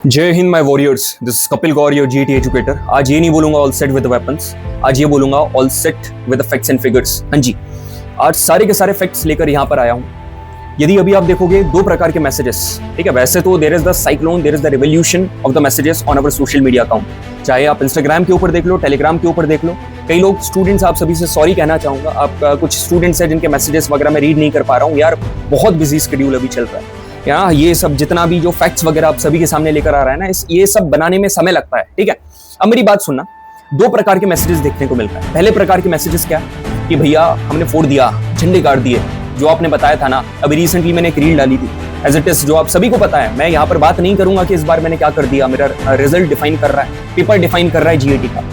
जय Hind my warriors, this is Kapil Gaur, your GT educator. आज ये नहीं बोलूंगा ऑल सेट विद वेपन्स, आज ये बोलूंगा all set with facts and figures. हाँ जी, आज सारे के सारे फैक्ट्स लेकर यहाँ पर आया हूँ। यदि अभी आप देखोगे दो प्रकार के मैसेजेस, ठीक है। वैसे तो there is the cyclone, there is the revolution of the messages on our social media account. चाहे आप इंस्टाग्राम के ऊपर देख लो, टेलीग्राम के ऊपर देख लो। कई लोग स्टूडेंट्स, आप सभी से सॉरी कहना चाहूंगा। आप कुछ स्टूडेंट्स हैं जिनके मैसेजेस वगैरह मैं रीड नहीं कर पा रहा हूँ यार, बहुत बिजी शेड्यूल अभी चल रहा है यहाँ। ये सब जितना भी जो फैक्ट्स वगैरह आप सभी के सामने लेकर आ रहा है ना, ये सब बनाने में समय लगता है, ठीक है। अब मेरी बात सुनना, दो प्रकार के मैसेजेस देखने को मिलता है। पहले प्रकार के मैसेजेस क्या कि भैया हमने फोड़ दिया, झंडे गाड़ दिए, जो आपने बताया था ना। अभी रिसेंटली मैंने एक रील डाली थी एज इट इज, जो आप सभी को पता है। मैं यहाँ पर बात नहीं करूंगा कि इस बार मैंने क्या कर दिया। मेरा रिजल्ट डिफाइन कर रहा है, पेपर डिफाइन कर रहा है जीएटी का।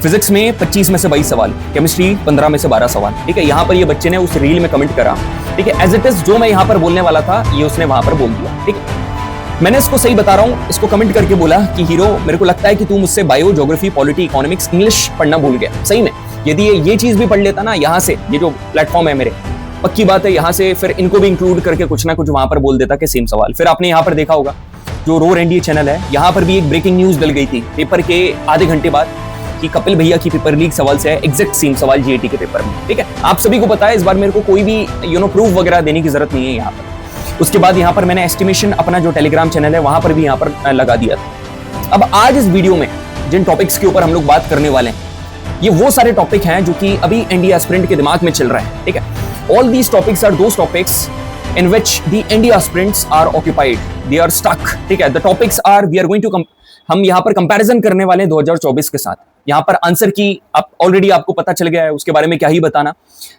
फिजिक्स में 25 में से 22 सवाल, केमिस्ट्री 15 में से 12 सवाल, ठीक है। यहाँ पर ये बच्चे ने उस रील में कमेंट करा, ठीक है। एज इट इज जो मैं यहाँ पर बोलने वाला था ये उसने वहां पर बोल दिया, ठीक है। मैंने इसको सही बता रहा हूँ, इसको कमेंट करके बोला कि हीरो मेरे को लगता है कि तू मुझसे bio, geography, polity, economics, English पढ़ना भूल गया। सही में यदि ये चीज भी पढ़ लेता ना यहाँ से, ये जो प्लेटफॉर्म है मेरे, पक्की बात है यहाँ से फिर इनको भी इंक्लूड करके कुछ ना कुछ वहां पर बोल देता कि सेम सवाल। फिर आपने यहाँ पर देखा होगा जो रोर एनडीए चैनल है, यहाँ पर भी एक ब्रेकिंग न्यूज डल गई थी पेपर के आधे घंटे बाद कि कपिल भैया की पेपर लीक सवाल से है एग्जैक्ट सेम सवाल जीएटी के पेपर में, ठीक है। आप सभी को पता है, इस बार मेरे को कोई भी प्रूफ वगैरह देने की जरूरत नहीं है यहाँ पर। उसके बाद यहाँ पर मैंने एस्टिमेशन अपना जो टेलीग्राम चैनल है वहां पर भी यहाँ पर लगा दिया था। अब आज इस वीडियो में जिन टॉपिक्स के ऊपर हम लोग बात करने वाले हैं, ये वो सारे टॉपिक हैं जो कि अभी एनडीए एस्पिरेंट के दिमाग में चल रहा है, ठीक है। All these topics are those topics in which the India aspirants are occupied, they are stuck, ठीक है। The topics are, we are going to हम यहाँ पर कंपैरिजन करने वाले हैं 2024 के साथ। यहाँ पर आंसर की आप ऑलरेडी आपको पता चल गया है, उसके बारे में क्या ही बताना।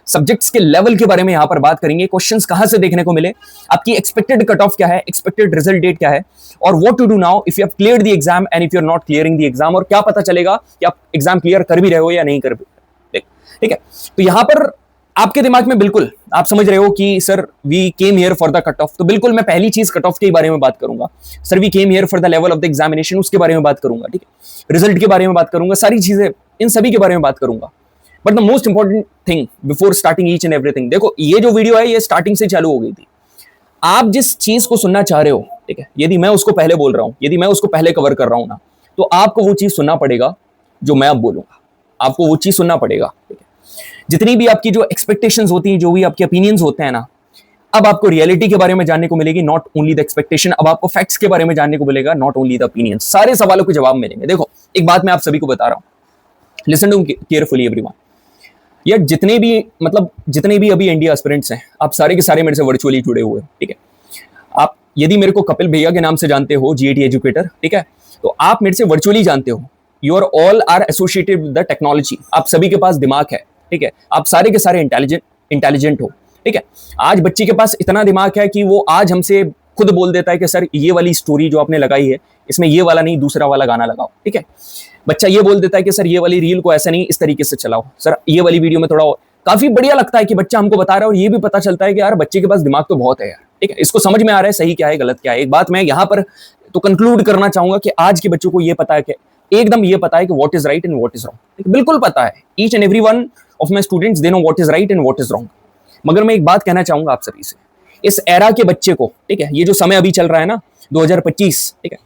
सब्जेक्ट्स के लेवल के बारे में यहाँ पर बात करेंगे, क्वेश्चंस कहाँ से देखने को मिले, आपकी एक्सपेक्टेड कट ऑफ क्या है, एक्सपेक्टेड रिजल्ट डेट क्या है, और what to do now if you have cleared the exam and if you are not clearing the exam, और क्या पता चलेगा कि आप एग्जाम क्लियर कर भी रहे हो या नहीं कर भी रहे, ठीक है। तो यहाँ पर आपके दिमाग में बिल्कुल आप समझ रहे हो कि sir we came here for the cut off, तो बिल्कुल मैं पहली चीज कट ऑफ के बारे में बात करूंगा। Sir we came here for the level of the examination, उसके बारे में बात करूंगा, ठीक है। रिजल्ट के बारे में बात करूंगा, सारी चीजें इन सभी के बारे में बात करूंगा। But the most important thing before starting each and everything, देखो ये जो वीडियो है ये स्टार्टिंग से चालू हो गई थी। आप जिस चीज को सुनना चाह रहे हो, ठीक है, यदि मैं उसको पहले बोल रहा हूं, यदि मैं उसको पहले कवर कर रहा हूं ना, तो आपको वो चीज सुनना पड़ेगा जो मैं अब बोलूंगा, आपको वो चीज सुनना पड़ेगा, ठीक है। जितनी भी आपकी जो एक्सपेक्टेशंस होती हैं, जो भी आपके ओपिनियंस होते हैं ना, अब आपको रियलिटी के बारे में जानने को मिलेगी, नॉट ओनली द एक्सपेक्टेशन। अब आपको फैक्ट्स के बारे में जानने को मिलेगा, नॉट ओनली द ओपिनियंस। सारे सवालों के जवाब मिलेंगे। देखो एक बात मैं आप सभी को बता रहा हूं, लिसन टू केयरफुली एवरीवन। यार जितने भी अभी इंडिया एस्पिरेंट्स हैं, आप सारे के सारे मेरे से वर्चुअली जुड़े हुए हैं, ठीक है। आप यदि मेरे को कपिल भैया के नाम से जानते हो, जीएटी एजुकेटर, ठीक है, तो आप मेरे से वर्चुअली जानते हो। You are all are associated with the technology, आप सभी के पास दिमाग है, ठीक है। आप सारे के सारे इंटेलिजेंट हो, ठीक है। आज बच्चे के पास इतना दिमाग है कि वो आज हमसे खुद बोल देता है कि सर ये वाली स्टोरी जो आपने लगाई है, इसमें ये वाला नहीं दूसरा वाला गाना लगाओ, ठीक है। बच्चा ये बोल देता है कि सर ये वाली रील को ऐसा नहीं इस तरीके से चलाओ, सर ये वाली वीडियो में थोड़ा काफी बढ़िया लगता है कि बच्चा हमको बता रहा है। और ये भी पता चलता है कि यार बच्चे के पास दिमाग तो बहुत है यार, ठीक है। इसको समझ में आ रहा है सही क्या है गलत क्या है। एक बात मैं यहाँ पर तो कंक्लूड करना चाहूंगा कि आज के बच्चों को ये पता है कि एकदम ये पता है कि what is right and what is wrong, बिल्कुल पता है। Each and every one of my students they know what is right and what is wrong. मगर मैं एक बात कहना चाहूंगा आप सभी से, इस एरा के बच्चे को, ठीक है, ये जो समय अभी चल रहा है ना 2025, ठीक है,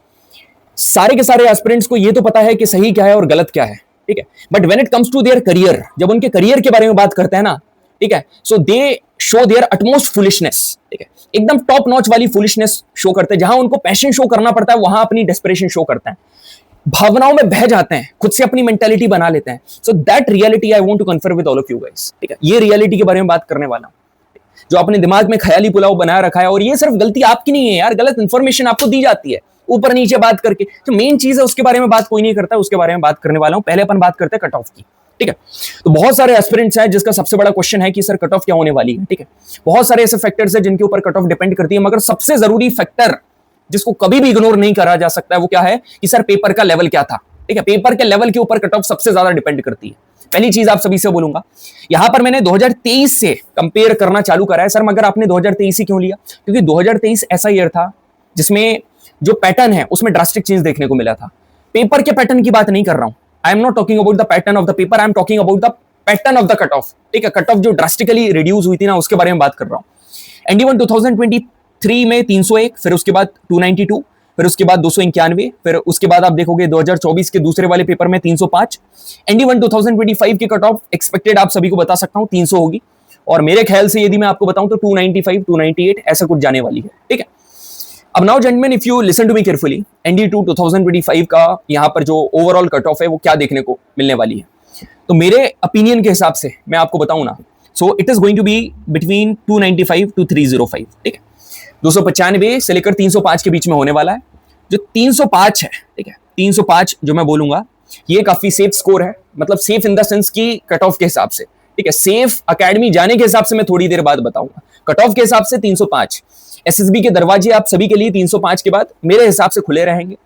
सारे के सारे एस्पिरेंट्स को ये तो पता है कि सही क्या है और गलत क्या है, ठीक है। But when it comes to their career, जब उनके करियर के बारे में बात करते हैं ना, ठीक है, so they show their utmost foolishness, ठीक है, एकदम टॉप नॉच वाली फुलिशनेस शो करते हैं। जहां उनको पैशन शो करना पड़ता है वहां अपनी डेस्परेशन शो करते हैं, भावनाओं में बह जाते हैं, खुद से अपनी मेंटालिटी बना लेते हैं। So that reality I want to confer with all of you guys, ठीक है। ये रियलिटी के बारे में बात करने वाला हूं, जो अपने दिमाग में ख्याली पुलाव बनाया रखा है। और ये सिर्फ गलती आपकी नहीं है यार, गलत इंफॉर्मेशन आपको दी जाती है ऊपर नीचे बात करके। जो मेन चीज है उसके बारे में बात कोई नहीं करता, उसके बारे में बात करने वाला हूं। पहले अपन बात करते हैं कट ऑफ की, ठीक है। तो बहुत सारे एस्पिरेंट्स हैं जिसका सबसे बड़ा क्वेश्चन है कि सर कट ऑफ क्या होने वाली है, ठीक है। बहुत सारे ऐसे फैक्टर्स हैं जिनके ऊपर कट ऑफ डिपेंड करती है, मगर सबसे जरूरी फैक्टर जिसको कभी भी इग्नोर नहीं करा जा सकता है वो क्या है कि सर पेपर का लेवल क्या था, ठीक है। पेपर के लेवल के ऊपर कट ऑफ सबसे ज्यादा डिपेंड करती है। पहली चीज आप सभी से बोलूंगा, यहां पर मैंने 2023 से कंपेयर करना चालू करा है। सर मगर आपने 2023 ही क्यों लिया? क्योंकि 2023 ऐसा ईयर था जिसमें जो पैटर्न है उसमें ड्रास्टिक चेंज देखने को मिला था। पेपर के पैटर्न की बात नहीं कर रहा हूं, आई am not talking about the pattern of the paper, I am talking about the pattern of the cut of, ठीक है। कट ऑफ जो ड्रास्टिकली रिड्यूस हुई थी ना, उसके बारे में बात कर रहा हूं। एनडी 1 2023 में 301, फिर उसके बाद 292, फिर उसके बाद 291, फिर उसके बाद आप देखोगे 2024 के दूसरे वाले पेपर में 305। ND1 2025 की कट ऑफ एक्सपेक्टेड आप सभी को बता सकता हूं 300 होगी, और मेरे ख्याल से यदि मैं आपको बताऊं तो 295 298 ऐसा कुछ जाने वाली है, ठीक है। अब now gentleman, if you listen to me carefully, ND2 2025 का यहाँ पर जो ओवरऑल कट ऑफ है वो क्या देखने को मिलने वाली है, तो मेरे ओपिनियन के हिसाब से मैं आपको बताऊं ना, so it is going to be between 295 to 305, ठीक है। 295 से लेकर 305 के बीच में होने वाला है। जो 305 है, ठीक है, 305 जो मैं बोलूंगा ये काफी सेफ स्कोर है, मतलब सेफ इन द सेंस की कट ऑफ के हिसाब से, ठीक है। सेफ एकेडमी जाने के हिसाब से मैं थोड़ी देर बाद बताऊंगा, कट ऑफ के हिसाब से 305। SSB के दरवाजे आप सभी के लिए 305 के बाद मेरे हिसाब से खुले रहेंगे,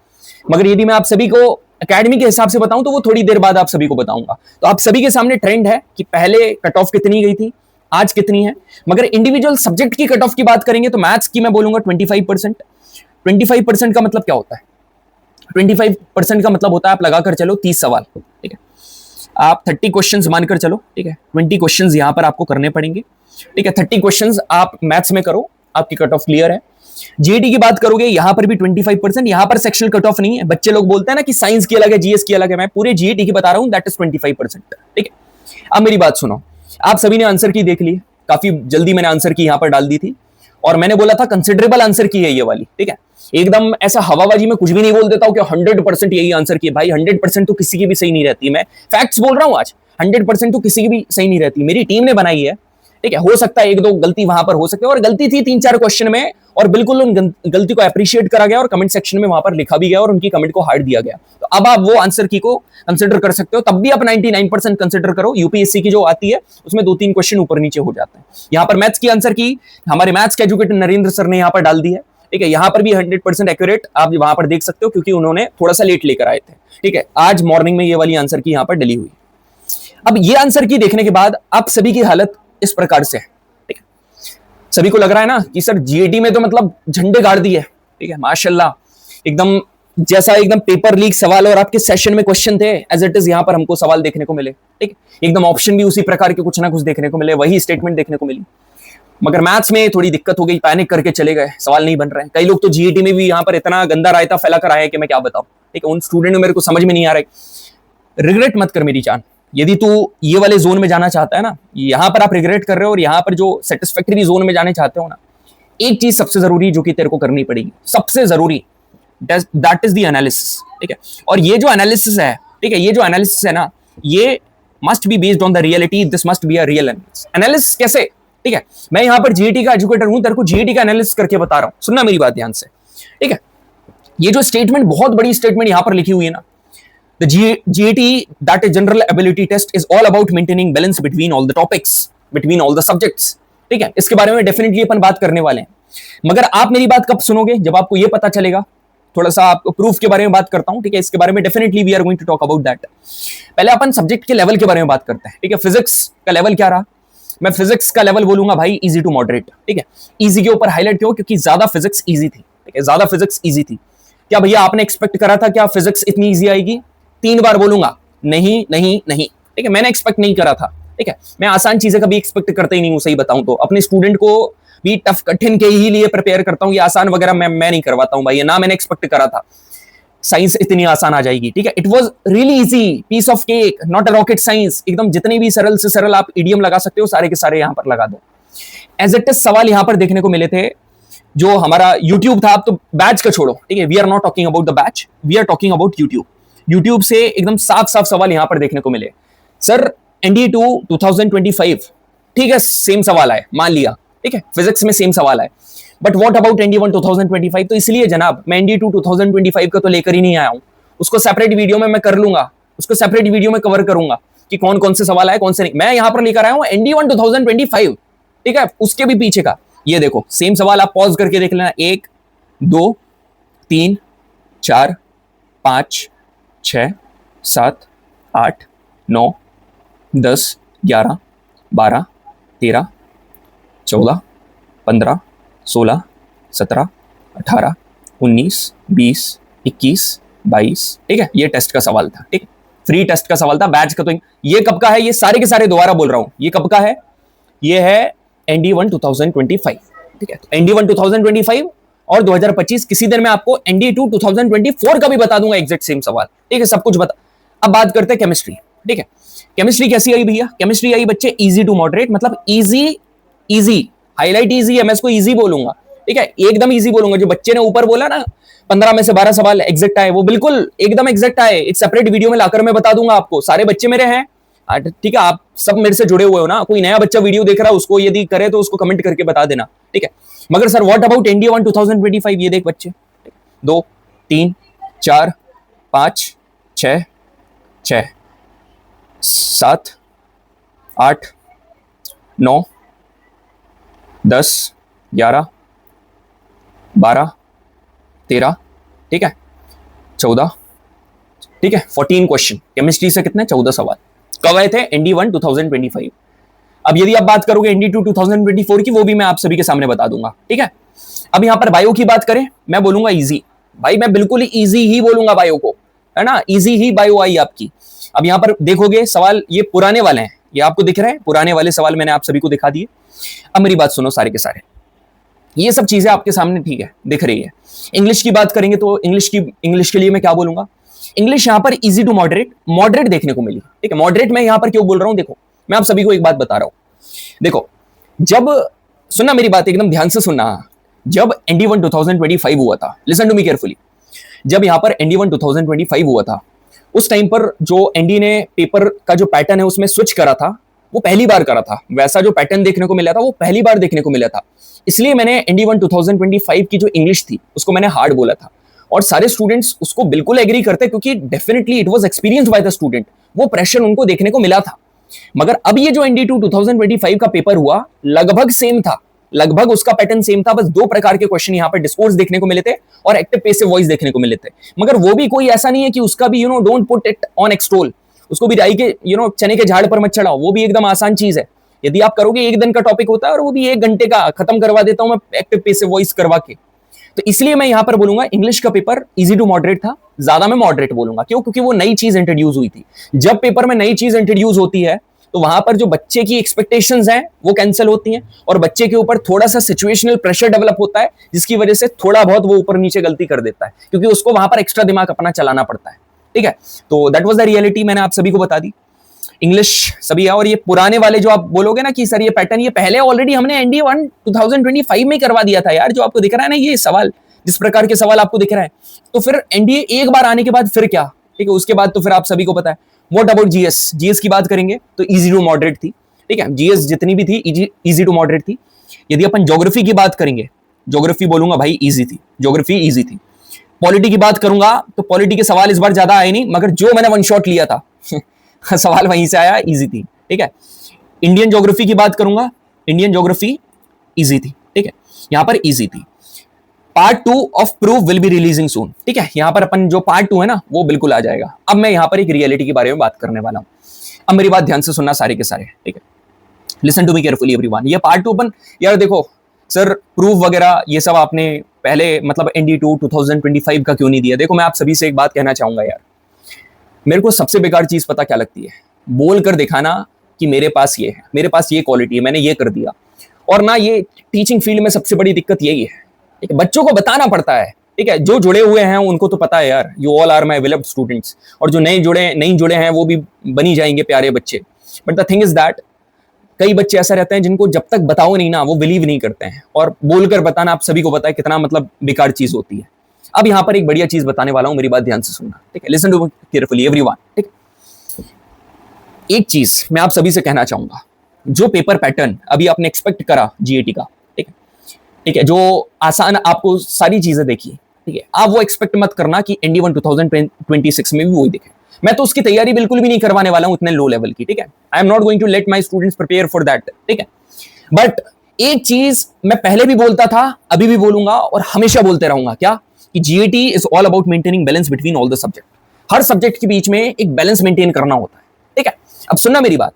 मगर यदि मैं आप सभी को एकेडमी के हिसाब से बताऊं तो वो थोड़ी देर बाद आप सभी को बताऊंगा। तो आप सभी के सामने ट्रेंड है कि पहले कट ऑफ कितनी गई थी, आज कितनी है। मगर इंडिविजुअल सब्जेक्ट की कट ऑफ की बात करेंगे तो मैथ्स की मैं बोलूंगा 25%। 25% का मतलब क्या होता है? 25% का मतलब होता है आप लगाकर चलो 30 सवाल, ठीक है। आप 30 क्वेश्चंस मानकर चलो, ठीक है। 20 क्वेश्चंस यहां पर आपको करने पड़ेंगे, ठीक है। 30 क्वेश्चंस आप मैथ्स में करो, आपकी कट ऑफ क्लियर है। जीएटी की बात करोगे यहां पर भी 25%। यहां पर सेक्शनल कट ऑफ नहीं है। बच्चे लोग बोलते हैं ना कि साइंस की अलग है, जीएस की अलग है, मैं पूरे जीएटी की बता रहा हूं, दैट इज 25%, ठीक है। अब मेरी बात सुनो, आप सभी ने आंसर की देख ली, काफी जल्दी मैंने आंसर की यहां पर डाल दी थी, और मैंने बोला था कंसिडरेबल आंसर की है ये वाली, ठीक है। एकदम ऐसा हवाबाजी में कुछ भी नहीं बोल देता हूं कि 100% यही आंसर की है। भाई 100% तो किसी की भी सही नहीं रहती, मैं फैक्ट्स बोल रहा हूं आज। 100% तो किसी की भी सही नहीं रहती, मेरी टीम ने बनाई है, ठीक है। हो सकता है एक दो गलती वहां पर हो सकती है, और गलती थी 3-4 क्वेश्चन में, और बिल्कुल उन गलती को अप्रिशिएट करा गया और कमेंट सेक्शन में वहां पर लिखा भी गया और उनकी कमेंट को हार्ट दिया गया। तो अब आप वो आंसर की को कंसिडर कर सकते हो, तब भी आप 99% कंसिडर करो। यूपीएससी की जो आती है उसमें 2-3 क्वेश्चन ऊपर नीचे हो जाते हैं। यहां पर मैथ्स की आंसर की हमारे मैथ्स के एजुकेटर नरेंद्र सर ने यहां पर डाल दी है, ठीक है। यहां पर भी 100% एक्यूरेट आप वहां पर देख सकते हो, क्योंकि उन्होंने थोड़ा सा लेट लेकर आए थे, ठीक है। आज मॉर्निंग में ये वाली आंसर की यहां पर डली हुई। अब ये आंसर की देखने के बाद आप सभी की हालत इस प्रकार से है, ठीक है। सभी को लग रहा है ना कि सर जीएटी में तो मतलब झंडे गाड़ दिए, ठीक है, माशाल्लाह, एकदम जैसा एकदम पेपर लीक सवाल और आपके सेशन में क्वेश्चन थे एज इट इज यहां पर हमको सवाल देखने को मिले, ठीक है। एकदम ऑप्शन भी उसी प्रकार के कुछ ना कुछ देखने को मिले, वही स्टेटमेंट देखने को मिली। मगर मैथ्स में थोड़ी दिक्कत हो गई, पैनिक करके चले गए, सवाल नहीं बन रहे हैं। कई लोग तो जीएटी में भी यहां पर इतना गंदा रायता फैला कर आए कि मैं क्या बताऊं, ठीक है। उन स्टूडेंट में मेरे को समझ में नहीं आ रहा। रिग्रेट मत कर मेरी जान, यदि तू ये वाले जोन में जाना चाहता है ना, यहां पर आप रिग्रेट कर रहे हो और यहां पर जो सेटिस्फैक्टरी जोन में जाने चाहते हो ना, एक चीज सबसे जरूरी जो कि तेरे को करनी पड़ेगी, सबसे जरूरी, दैट इज द एनालिसिस, ठीक है। और ये जो एनालिसिस है, ठीक है, ये जो एनालिसिस है ना, ये must be based on the reality, this must be a real analysis. Analysis कैसे, ठीक है, मैं यहां पर जीएटी का एजुकेटर हूं, तेरे को जीएटी का एनालिसिस करके बता रहा हूं, सुनना मेरी बात ध्यान से, ठीक है। ये जो स्टेटमेंट, बहुत बड़ी स्टेटमेंट यहां पर लिखी हुई है ना, the GAT, that is general ability test, is all about maintaining balance between all the topics, between all the subjects, ठीक है। इसके बारे में डेफिनेटली अपन बात करने वाले हैं, मगर आप मेरी बात कब सुनोगे? जब आपको ये पता चलेगा। थोड़ा सा आपको प्रूफ के बारे में बात करता हूं, ठीक है। इसके बारे में definitely we are going to talk about that. पहले अपन सब्जेक्ट के लेवल के बारे में बात करते हैं, ठीक है। फिजिक्स का लेवल क्या रहा? मैं फिजिक्स का लेवल बोलूंगा भाई इजी टू मॉडरेट, ठीक है। इजी के ऊपर हाईलाइट क्यों? क्योंकि ज्यादा फिजिक्स इजी थी, ठीक है, ज्यादा फिजिक्स इजी थी। क्या भैया आपने एक्सपेक्ट करा था क्या फिजिक्स इतनी इजी आएगी? 3 बार बोलूंगा, नहीं नहीं नहीं, ठीक है। मैंने एक्सपेक्ट नहीं करा था, ठीक है। मैं आसान चीजें कभी एक्सपेक्ट करता ही नहीं हूं, सही बताऊं तो। अपने स्टूडेंट को भी टफ कठिन के ही लिए प्रिपेयर करता हूं, ये आसान वगैरह मैं नहीं करवाता हूं भाई, ये ना मैंने एक्सपेक्ट करा था साइंस इतनी आसान आ जाएगी, ठीक है। It was really easy, piece of cake, not a rocket science. एकदम जितनी भी सरल से सरल आप इडियम लगा सकते हो सारे के सारे यहां पर लगा दो। एज इट इज सवाल यहां पर देखने को मिले थे। जो हमारा यूट्यूब था, आप तो बैच का छोड़ो, ठीक है, we are not talking about the batch, we are talking about YouTube. YouTube से एकदम साफ साफ सवाल यहां पर देखने को मिले। सर ND2 2025, ठीक है, सेम सवाल आए, मान लिया, ठीक है, फिजिक्स में सेम सवाल आए, बट व्हाट अबाउट ND1 2025? तो इसलिए जनाब मैं ND2 2025 का तो लेकर ही नहीं आया हूं, उसको सेपरेट वीडियो में मैं कर लूंगा, उसको सेपरेट वीडियो में कवर करूंगा कि कौन कौन से सवाल आए कौन से नहीं। मैं यहां पर लेकर आया हूं ND1 2025, ठीक है, उसके भी पीछे का। ये देखो सेम सवाल, आप पॉज करके देख लेना, 1 2 3 4 5 6 7 8 9 10 11 12 13 14 15 16 17 18 19 20 21 22, ठीक है। ये टेस्ट का सवाल था, ठीक, फ्री टेस्ट का सवाल था, बैच का तो। ये कब का है? ये सारे के सारे दोबारा बोल रहा हूं, ये कब का है? ये है ND1 2025, ठीक है। ND1 2025 और 2025 किसी दिन मैं आपको ND2 2024 का भी बता दूंगा एग्जैक्ट सेम सवाल, ठीक है, सब कुछ बता। अब बात करते हैं केमिस्ट्री, ठीक है। केमिस्ट्री कैसी आई भैया? केमिस्ट्री आई बच्चे इजी टू मॉडरेट, मतलब इजी, इजी हाईलाइट इजी है, मैं इसको इजी बोलूंगा, ठीक है, एकदम इजी बोलूंगा। जो बच्चे ने ऊपर बोला ना 15 में से 12 सवाल एग्जैक्ट आए, वो बिल्कुल एकदम एग्जैक्ट आए। एक सेपरेट वीडियो में लाकर मैं बता दूंगा आपको, सारे बच्चे मेरे हैं, ठीक है, आप सब मेरे से जुड़े हुए हो ना। कोई नया बच्चा वीडियो देख रहा है, उसको यदि करे तो उसको कमेंट करके बता देना, ठीक है। मगर सर व्हाट अबाउट ND1 2025? ये देख बच्चे, 2 3 4 5 6 6 7 8 9 10 11 12 13, ठीक है, 14, ठीक है, 14 क्वेश्चन। केमिस्ट्री से कितने? 14 सवाल कब आए थे? ND1 2025। अब यदि आप बात करोगे ND2 2024 की, वो भी मैं आप सभी के सामने बता दूंगा, ठीक है। अब यहां पर बायो की बात करें, मैं बोलूंगा इजी, भाई मैं बिल्कुल इजी ही बोलूंगा बायो को, है ना, इजी ही बायो आई आपकी। अब यहां पर देखोगे सवाल ये पुराने वाले हैं, ये आपको दिख रहे हैं, पुराने वाले सवाल मैंने आप सभी को दिखा दिए। अब मेरी बात सुनो सारे के सारे, ये सब चीजें आपके सामने, ठीक है, दिख रही है। इंग्लिश की बात करेंगे तो इंग्लिश के लिए मैं क्या बोलूंगा? इंग्लिश यहां पर इजी टू मॉडरेट देखने को मिली, ठीक है। मॉडरेट मैं यहां पर क्यों बोल रहा हूं? देखो मैं आप सभी को एक बात बता रहा हूं, देखो जब, सुनना मेरी बात एकदम ध्यान से सुनना, जब ND1 2025 हुआ था, लिसन टू मी केयरफुली, जब यहां पर ND1 2025 हुआ था, उस टाइम पर जो ND ने पेपर का जो पैटर्न है उसमें स्विच करा था, वो पहली बार करा था। वैसा जो पैटर्न देखने को मिला था वो पहली बार देखने को मिला था, इसलिए मैंने ND1 2025 की जो इंग्लिश थी उसको मैंने हार्ड बोला था। और सारे स्टूडेंट्स उसको बिल्कुल एग्री करते, क्योंकि definitely it was experience by the student, वो प्रेशर उनको देखने को मिला था। मगर अब ये जो ND2 2025 का पेपर हुआ, लगभग सेम था, लगभग उसका पैटर्न सेम था, बस 2 प्रकार के क्वेश्चन यहाँ पर डिस्कोर्स देखने को मिले थे और एक्टिव पैसिव वॉइस देखने को मिले थे। मगर वो भी कोई ऐसा नहीं है कि उसका भी don't put it on extol, उसको भी राई के चने के झाड़ पर मत चढ़ाओ, वो भी एकदम आसान चीज है। यदि आप करोगे, 1 दिन का टॉपिक होता है और वो भी 1 घंटे का खत्म करवा देता हूं मैं एक्टिव पैसिव वॉइस करवा के। तो इसलिए मैं यहां पर बोलूंगा इंग्लिश का पेपर इजी टू मॉडरेट था, ज्यादा मैं मॉडरेट बोलूंगा। क्यों? क्योंकि वो नई चीज इंट्रोड्यूस हुई थी। जब पेपर में नई चीज इंट्रोड्यूस होती है तो वहां पर जो बच्चे की एक्सपेक्टेशंस हैं वो कैंसिल होती हैं और बच्चे के ऊपर थोड़ा सा सिचुएशनल प्रेशर डेवलप होता है, जिसकी वजह से थोड़ा बहुत वो ऊपर नीचे गलती कर देता है, क्योंकि उसको वहां पर एक्स्ट्रा दिमाग अपना चलाना पड़ता है, ठीक है। तो दैट वाज द रियलिटी, मैंने आप सभी को बता दी। इंग्लिश सभी है। और ये पुराने वाले जो आप बोलोगे ना कि सर ये पैटर्न ये पहले ऑलरेडी हमने ND1 2025 में करवा दिया था यार, जो आपको दिख रहा है ना ये सवाल, जिस प्रकार के सवाल आपको दिख रहा है, तो फिर NDA एक बार आने के बाद फिर क्या, ठीक है, उसके बाद तो फिर आप सभी को पता है। व्हाट अबाउट GS की बात करेंगे तो इजी टू मॉडरेट थी, ठीक है, GS जितनी भी थी इजी टू मॉडरेट थी। यदि अपन ज्योग्राफी की बात करेंगे, ज्योग्राफी बोलूंगा भाई इजी थी, ज्योग्राफी इजी थी। पॉलिटी की बात करूंगा तो पॉलिटी के सवाल इस बार ज्यादा आए नहीं, मगर जो मैंने वन शॉट लिया था सवाल वहीं से आया, इजी थी, ठीक है। इंडियन ज्योग्राफी की बात करूंगा, इंडियन ज्योग्राफी इजी थी, ठीक है, यहां पर इजी थी। Part 2 of proof will be releasing soon, ठीक है, यहां पर अपन जो पार्ट 2 है ना वो बिल्कुल आ जाएगा। अब मैं यहां पर एक रियलिटी के बारे में बात करने वाला हूं। अब मेरी बात ध्यान से सुनना सारे के सारे, ठीक है, listen to me carefully everyone. ये पार्ट 2 अपन, यार देखो सर प्रूफ वगैरह ये सब आपने पहले मतलब ND2 2025 का क्यों नहीं दिया? देखो मैं आप सभी से एक बात कहना चाहूंगा यार, मेरे को सबसे बेकार चीज पता क्या लगती है? बोल कर दिखाना कि मेरे पास ये है, मेरे पास ये क्वालिटी है, मैंने ये कर दिया। और ना ये टीचिंग फील्ड में सबसे बड़ी दिक्कत यही है, ठीक है, बच्चों को बताना पड़ता है, ठीक है, जो जुड़े हुए हैं उनको तो पता है यार, you all are my beloved students, और जो नहीं जुड़े हैं वो भी बनी जाएंगे प्यारे बच्चे। But the thing is that कई बच्चे ऐसा रहते हैं जिनको जब तक बताओ नहीं ना वो बिलीव नहीं करते हैं, और बोलकर बताना आप सभी को पता है कितना मतलब बेकार चीज होती है। अब यहां पर एक बढ़िया चीज बताने वाला हूं, मेरी बात ध्यान से सुनना, ठीक है, लिसन टू केयरफुली एवरीवन, ठीक। एक चीज मैं आप सभी से कहना चाहूंगा, जो पेपर पैटर्न अभी आपने एक्सपेक्ट करा GAT का, ठीक है, ठीक है, जो आसान आपको सारी चीजें देखी, ठीक है, आप वो एक्सपेक्ट मत करना कि ND1 2026 में भी वही दिखे। मैं तो उसकी तैयारी बिल्कुल भी नहीं करवाने वाला हूं इतने लो लेवल की, ठीक है, I am not going to let my students prepare for that, ठीक है। बट एक चीज मैं पहले भी बोलता था, अभी भी बोलूंगा और हमेशा बोलते रहूंगा, क्या कि GAT is all about maintaining balance between all the subject. Her subject के बीच में एक बैलेंस मेंटेन करना होता है, ठीक है। अब सुनना मेरी बात,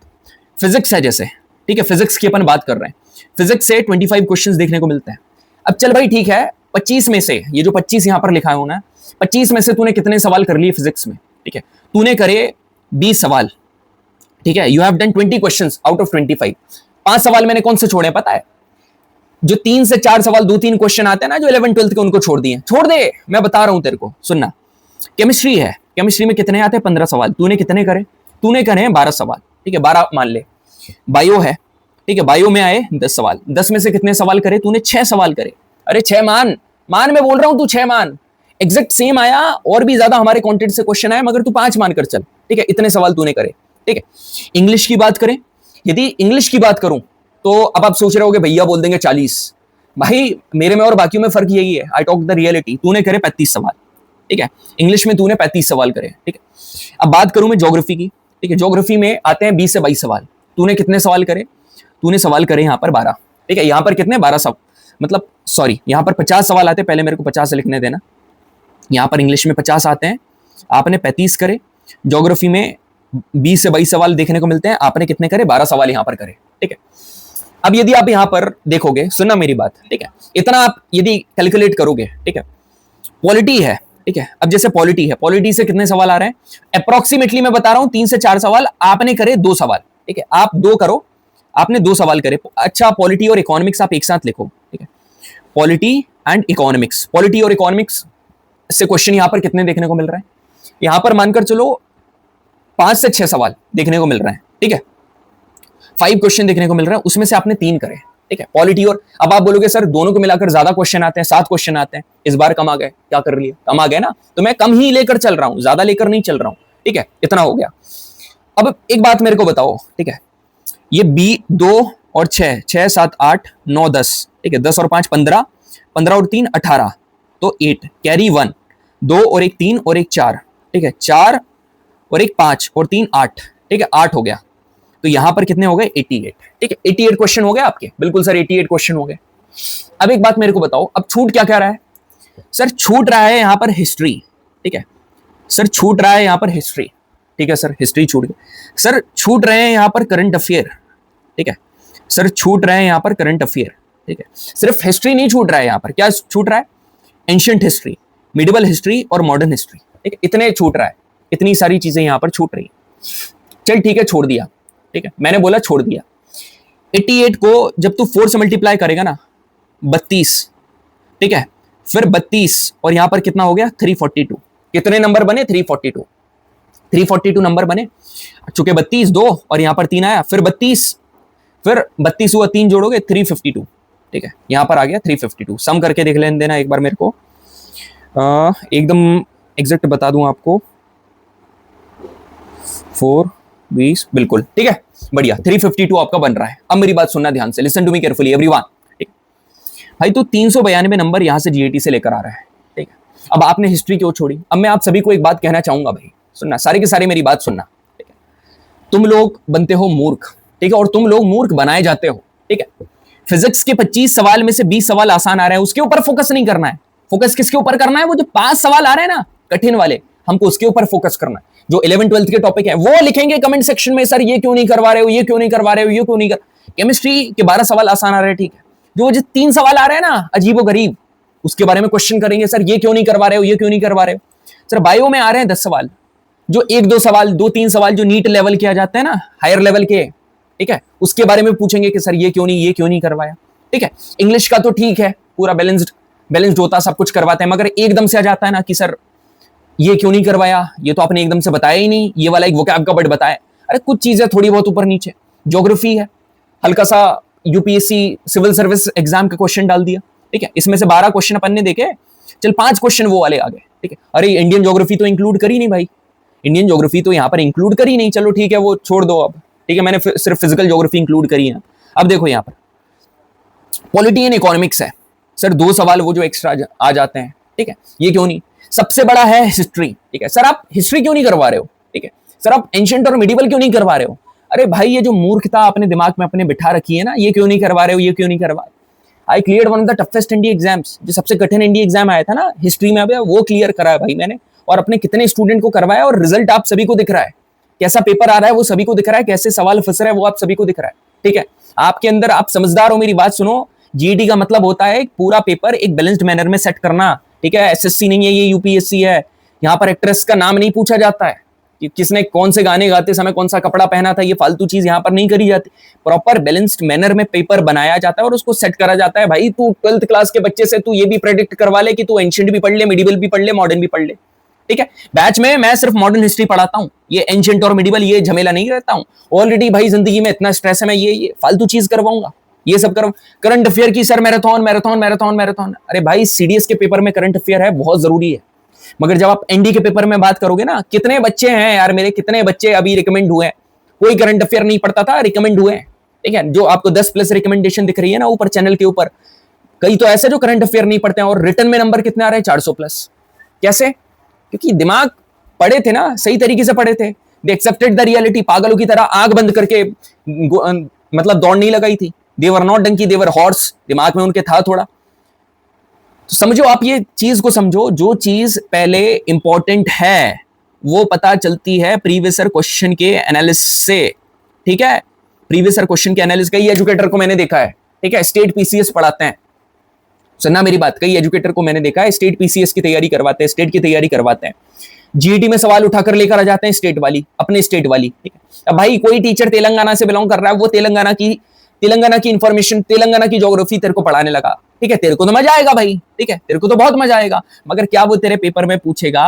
फिजिक्स है जैसे, ठीक है, फिजिक्स की अपन बात कर रहे हैं, फिजिक्स से 25 क्वेश्चंस देखने को मिलते हैं। अब चल भाई ठीक है, 25 में से ये जो 25 यहां पर लिखा है उन्हें, 25 में से तूने कितने सवाल कर लिए फिजिक्स में, ठीक है, तूने करे 20 सवाल, ठीक है, you have done 20 questions out of 25। 5 सवाल मैंने कौन से छोड़े पता है? जो 3 से 4 सवाल 2-3 क्वेश्चन आते हैं ना जो 11th-12th के, उनको छोड़ दिए, छोड़ दे। मैं बता रहा हूं तेरे को, सुनना। केमिस्ट्री है, केमिस्ट्री में कितने आते हैं? 15 सवाल। तूने कितने करे? तूने करे हैं 12 सवाल, ठीक है, 12 मान ले। बायो है, ठीक है, बायो में आए 10 सवाल, 10 में से कितने सवाल करे? तूने 6 सवाल करे। अरे 6 मान, मैं बोल रहा हूं, तू 6 मान। एग्जैक्ट सेम आया, और भी ज्यादा हमारे कंटेंट से क्वेश्चन आए, मगर तू 5 मान कर चल, ठीक है, इतने सवाल तूने करे, ठीक है। इंग्लिश की बात करें, यदि इंग्लिश की बात करूं तो अब आप सोच रहे होगे भैया बोल देंगे 40। भाई मेरे में और बाकियों में फर्क यही है, आई टॉक द रियलिटी। तूने करे 35 सवाल, ठीक है, इंग्लिश में तूने 35 सवाल करे, ठीक है। अब बात करूं मैं ज्योग्राफी की, ठीक है, ज्योग्राफी में आते हैं 20 से 22 सवाल। तूने कितने सवाल करे? तूने सवाल करे यहाँ पर 12, ठीक है, यहाँ पर कितने? 12 सवाल, मतलब सॉरी, यहाँ पर 50 सवाल आते हैं, पहले मेरे को 50 लिखने देना। यहाँ पर इंग्लिश में 50 आते हैं, आपने 35 करे। ज्योग्राफी में 20 से 22 सवाल देखने को मिलते हैं, आपने कितने करे? 12 सवाल यहाँ पर करे, ठीक है। अब यदि आप यहाँ पर देखोगे, सुनना मेरी बात, ठीक है, इतना आप यदि कैलकुलेट करोगे, ठीक है, पॉलिटी है, ठीक है, अब जैसे पॉलिटी है, पॉलिटी से कितने सवाल आ रहे हैं? अप्रोक्सीमेटली मैं बता रहा हूं 3 से 4 सवाल, आपने करे 2 सवाल, ठीक है, आप 2 करो, आपने 2 सवाल करे। अच्छा, पॉलिटी और इकोनॉमिक्स आप एक साथ लिखो, ठीक है, पॉलिटी एंड इकोनॉमिक्स। पॉलिटी और इकोनॉमिक्स से क्वेश्चन यहां पर कितने देखने को मिल रहे हैं? यहां पर मानकर चलो 5 से 6 सवाल देखने को मिल रहे हैं, ठीक है, 5 क्वेश्चन देखने को मिल रहे हैं, उसमें से आपने 3 करे, ठीक है, पॉलिटी और। अब आप बोलोगे सर दोनों को मिलाकर ज्यादा क्वेश्चन आते हैं, 7 क्वेश्चन आते हैं, इस बार कम आ गए, क्या कर लिए? कम आ गए ना, तो मैं कम ही लेकर चल रहा हूं, ज्यादा लेकर नहीं चल रहा हूं, ठीक है, इतना हो गया। अब एक बात मेरे को बताओ, ठीक है, ये 2 और 6, 6 7 8 9 10, ठीक है, 10 और 5 15, 15 और 3 18, तो 8 कैरी 1, 2 और 1 3 और 1 4, ठीक है, 4 और 1 5 और 3 8, ठीक है, 8 हो गया। तो यहां पर कितने हो गए? 88, ठीक है, 88 क्वेश्चन हो गए आपके, बिल्कुल सर 88 क्वेश्चन हो गए। अब एक बात मेरे को बताओ, अब छूट क्या क्या रहा है? सर छूट रहा है यहां पर हिस्ट्री, ठीक है, सर छूट रहा है यहां पर हिस्ट्री, ठीक है, सर हिस्ट्री छूट गई। सर छूट रहे हैं यहां पर करंट अफेयर, ठीक है, सर छूट रहे हैं यहां पर करंट अफेयर, ठीक है, सिर्फ हिस्ट्री नहीं छूट रहा है, यहां पर क्या छूट रहा है? एंशिएंट हिस्ट्री, मिडिवल हिस्ट्री और मॉडर्न हिस्ट्री, ठीक है, इतने छूट रहा है, इतनी सारी चीजें यहां पर छूट रही है। चल ठीक है, छोड़ दिया, ठीक है, मैंने बोला छोड़ दिया। 88 को जब तू 4 से मल्टीप्लाई करेगा ना, 32, ठीक है, फिर 32 और यहां पर कितना हो गया? 342। कितने नंबर बने? 342 नंबर बने। चूंकि 32 2 और यहां पर 3 आया, फिर 32, फिर 32 हुआ, 3 जोड़ोगे 352, ठीक है, यहां पर आ गया 352। सम करके देख लेने देना एक बार मेरे को, एकदम एग्जैक्ट बता दूं आपको, 4 20 बिल्कुल, ठीक है, बढ़िया, 352 आपका बन रहा है। अब मेरी बात सुनना ध्यान से, listen to me carefully everyone, ठीक भाई, तू 392 नंबर यहां से जीएटी से लेकर आ रहा है, ठीक है। अब आपने हिस्ट्री क्यों छोड़ी? अब मैं आप सभी को एक बात कहना चाहूंगा भाई, सुनना, सारे के सारे मेरी बात सुनना, ठीक है, तुम लोग बनते हो मूर्ख, ठीक है, और तुम लोग मूर्ख बनाए जाते हो, ठीक है। फिजिक्स के 25 सवाल में से 20 सवाल आसान आ रहे हैं, उसके ऊपर फोकस नहीं करना है। फोकस किसके ऊपर करना है? वो जो 5 सवाल आ रहे हैं ना कठिन वाले, हमको उसके ऊपर फोकस करना है। जो 11th-12th के टॉपिक है वो लिखेंगे कमेंट सेक्शन में, सर ये क्यों नहीं करवा रहे हो, ये क्यों नहीं करवा रहे हो, ये क्यों नहीं कर। केमिस्ट्री के 12 सवाल आसान आ रहे हैं, ठीक है, जो 3 सवाल आ रहे हैं ना अजीबो गरीब, उसके बारे में क्वेश्चन करेंगे, सर ये क्यों नहीं करवा रहे हो, ये क्यों नहीं करवा रहे हो। सर बायो में आ रहे हैं 10 सवाल, जो 1-2 सवाल, 2-3 सवाल जो नीट लेवल के आ जाते हैं ना, हायर लेवल के, ठीक है, उसके बारे में पूछेंगे कि सर ये क्यों नहीं करवाया, ठीक है। इंग्लिश का तो ठीक है, पूरा बैलेंस्ड होता, सब कुछ करवाते हैं, मगर एकदम से आ जाता है ना कि सर ये क्यों नहीं करवाया, ये तो आपने एकदम से बताया ही नहीं, ये वाला एक वोकैब का वर्ड बताया। अरे कुछ चीजें थोड़ी बहुत ऊपर नीचे। ज्योग्राफी है, हल्का सा यूपीएससी सिविल सर्विस एग्जाम का क्वेश्चन डाल दिया, ठीक है, इसमें से 12 क्वेश्चन अपन ने देखे, चल 5 क्वेश्चन वो वाले आ गए, ठीक है। अरे इंडियन ज्योग्राफी तो इंक्लूड करी नहीं भाई, इंडियन ज्योग्राफी तो यहाँ पर इंक्लूड करी नहीं, चलो ठीक है वो छोड़ दो अब, ठीक है, मैंने सिर्फ फिजिकल ज्योग्राफी इंक्लूड करी है। अब देखो यहाँ पर पॉलिटी एंड इकोनॉमिक्स है, सर 2 सवाल वो जो एक्स्ट्रा आ जाते हैं, ठीक है, ये क्यों नहीं। सबसे बड़ा है हिस्ट्री, ठीक है, सर आप हिस्ट्री क्यों नहीं करवा रहे हो, ठीक है, सर आप एंशिएंट और मिडिवल क्यों नहीं करवा रहे हो। अरे भाई ये जो मूर्खता अपने दिमाग में अपने बिठा रखी है ना, ये क्यों नहीं करवा रहे हो, ये क्यों नहीं करवा। I clear one of the toughest ND exams, जो सबसे कठिन इंडी एग्जाम आया था ना हिस्ट्री में, अभी वो क्लियर करा है भाई मैंने, और अपने कितने स्टूडेंट को करवाया, और रिजल्ट आप सभी को दिख रहा है, कैसा पेपर आ रहा है वो सभी को दिख रहा है, कैसे सवाल फंस रहा है वो आप सभी को दिख रहा है, ठीक है। आपके अंदर, आप समझदार हो, मेरी बात सुनो, जीईटी का मतलब होता है एक पूरा पेपर एक बैलेंस्ड मैनर में सेट करना, ठीक है। एसएससी नहीं है ये, यूपीएससी है, यहाँ पर एक्ट्रेस का नाम नहीं पूछा जाता है, कि किसने कौन से गाने गाते समय कौन सा कपड़ा पहना था, ये फालतू चीज यहाँ पर नहीं करी जाती। प्रॉपर बैलेंस्ड मैनर में पेपर बनाया जाता है और उसको सेट करा जाता है। भाई तू 12th क्लास के बच्चे से तू ये भी प्रेडिक्ट करवा ले कि तू एंशिएंट भी पढ़ ले, मिडिवल भी पढ़ ले, मॉडर्न भी पढ़ ले, ठीक है। बैच में मैं सिर्फ मॉडर्न हिस्ट्री पढ़ाता हूँ, ये एंशिएंट और मिडिवल ये झमेला नहीं रहता हूँ। ऑलरेडी भाई जिंदगी में इतना स्ट्रेस है, मैं ये फालतू चीज करवाऊंगा, ये सब कर। करंट अफेयर की sir marathon marathon marathon marathon, अरे भाई सीडीएस के पेपर में करंट अफेयर है, बहुत जरूरी है। मगर जब आप एनडी के पेपर में बात करोगे ना, कितने बच्चे हैं यार मेरे, कितने बच्चे अभी रिकमेंड हुए हैं, कोई करंट अफेयर नहीं पढ़ता था, रिकमेंड हुए हैं, ठीक है। जो आपको 10+ रिकमेंडेशन दिख रही है ना ऊपर चैनल के ऊपर, कई तो ऐसे जो करंट अफेयर नहीं पढ़ते हैं और रिटर्न में नंबर कितने आ रहे हैं, 400+। कैसे? क्योंकि दिमाग पढ़े थे ना, सही तरीके से पढ़े थे। दे एक्सेप्टेड द रियलिटी, पागलों की तरह आंख बंद करके मतलब दौड़ नहीं लगाई थी। They were not donkey, they were horse, दिमाग में उनके था थोड़ा। तो समझो आप, ये चीज को समझो, जो चीज पहले इंपॉर्टेंट है वो पता चलती है प्रीवियस क्वेश्चन के एनालिसिस से, ठीक है। प्रीवियस क्वेश्चन के एनालिसिस, कई एजुकेटर को मैंने देखा है, ठीक है, स्टेट पीसीएस पढ़ाते हैं, सुनना मेरी बात, कई एजुकेटर को मैंने देखा है स्टेट पीसीएस की तैयारी करवाते हैं, स्टेट की तैयारी करवाते हैं, जीईटी में सवाल उठाकर लेकर आ जाते हैं स्टेट वाली, अपने स्टेट वाली, ठीक है। अब भाई कोई टीचर तेलंगाना से बिलोंग कर रहा है, वो तेलंगाना की इंफॉर्मेशन, तेलंगाना की ज्योग्राफी तेरे को पढ़ाने लगा, ठीक है, तेरे को तो मजा आएगा भाई, ठीक है, तेरे को तो बहुत मजा आएगा। मगर क्या वो तेरे पेपर में पूछेगा?